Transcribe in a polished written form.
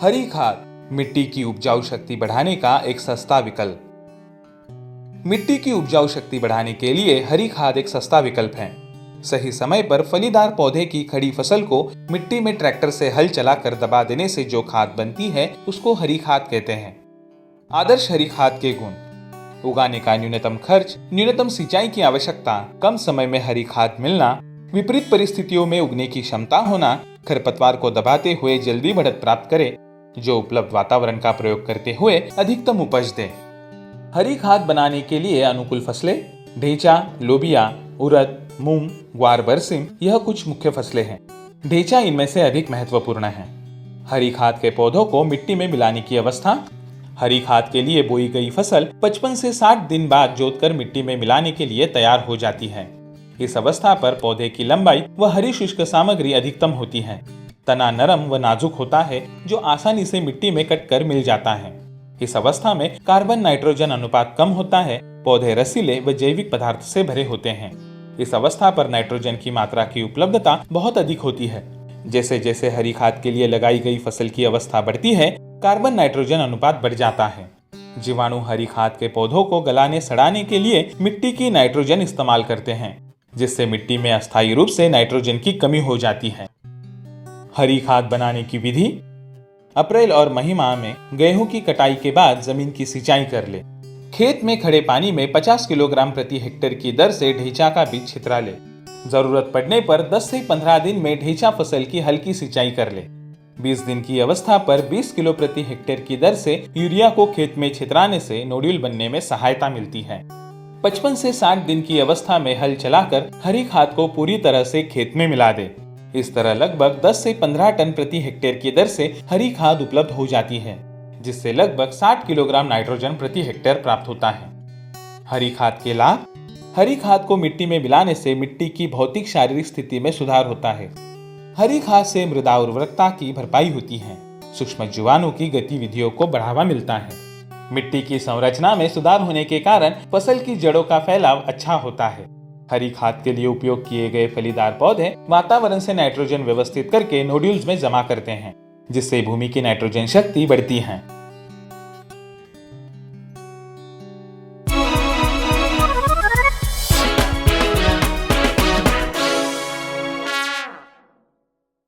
हरी खाद मिट्टी की उपजाऊ शक्ति बढ़ाने का एक सस्ता विकल्प। मिट्टी की उपजाऊ शक्ति बढ़ाने के लिए हरी खाद एक सस्ता विकल्प है। सही समय पर फलीदार पौधे की खड़ी फसल को मिट्टी में ट्रैक्टर से हल चलाकर दबा देने से जो खाद बनती है उसको हरी खाद कहते हैं। आदर्श हरी खाद के गुण: उगाने का न्यूनतम खर्च, न्यूनतम सिंचाई की आवश्यकता, कम समय में हरी खाद मिलना, विपरीत परिस्थितियों में उगने की क्षमता होना, खरपतवार को दबाते हुए जल्दी बढ़त प्राप्त करे, जो उपलब्ध वातावरण का प्रयोग करते हुए अधिकतम उपज दे। हरी खाद बनाने के लिए अनुकूल फसलें: ढेंचा, लोबिया, उड़द, मूंग, ग्वार, बरसिम यह कुछ मुख्य फसलें हैं। ढेंचा इनमें से अधिक महत्वपूर्ण है। हरी खाद के पौधों को मिट्टी में मिलाने की अवस्था: हरी खाद के लिए बोई गई फसल 55 से 60 दिन बाद जोतकर मिट्टी में मिलाने के लिए तैयार हो जाती है। इस अवस्था पर पौधे की लंबाई व हरी शुष्क सामग्री अधिकतम होती है। तना नरम व नाजुक होता है जो आसानी से मिट्टी में कटकर मिल जाता है। इस अवस्था में कार्बन नाइट्रोजन अनुपात कम होता है। पौधे रसीले व जैविक पदार्थ से भरे होते हैं। इस अवस्था पर नाइट्रोजन की मात्रा की उपलब्धता बहुत अधिक होती है। जैसे जैसे हरी खाद के लिए लगाई गई फसल की अवस्था बढ़ती है, कार्बन नाइट्रोजन अनुपात बढ़ जाता है। जीवाणु हरी खाद के पौधों को गलाने सड़ाने के लिए मिट्टी की नाइट्रोजन इस्तेमाल करते हैं, जिससे मिट्टी में अस्थायी रूप से नाइट्रोजन की कमी हो जाती है। हरी खाद बनाने की विधि: अप्रैल और मई माह में गेहूं की कटाई के बाद जमीन की सिंचाई कर ले। खेत में खड़े पानी में 50 किलोग्राम प्रति हेक्टेयर की दर से ढेंचा का बीज छितरा ले। जरूरत पड़ने पर 10 से 15 दिन में ढेंचा फसल की हल्की सिंचाई कर ले। 20 दिन की अवस्था पर 20 किलो प्रति हेक्टेयर की दर से यूरिया को खेत में छितराने से नोड्यूल बनने में सहायता मिलती है। 55 से 60 दिन की अवस्था में हल चलाकर हरी खाद को पूरी तरह से खेत में मिला दे। इस तरह लगभग 10 से 15 टन प्रति हेक्टेयर की दर से हरी खाद उपलब्ध हो जाती है, जिससे लगभग 60 किलोग्राम नाइट्रोजन प्रति हेक्टेयर प्राप्त होता है। हरी खाद के लाभ: हरी खाद को मिट्टी में मिलाने से मिट्टी की भौतिक शारीरिक स्थिति में सुधार होता है। हरी खाद से मृदा उर्वरकता की भरपाई होती है। सूक्ष्म जीवाणु की गतिविधियों को बढ़ावा मिलता है। मिट्टी की संरचना में सुधार होने के कारण फसल की जड़ों का फैलाव अच्छा होता है। हरी खाद के लिए उपयोग किए गए फलीदार पौधे वातावरण से नाइट्रोजन व्यवस्थित करके नोड्यूल्स में जमा करते हैं, जिससे भूमि की नाइट्रोजन शक्ति बढ़ती है।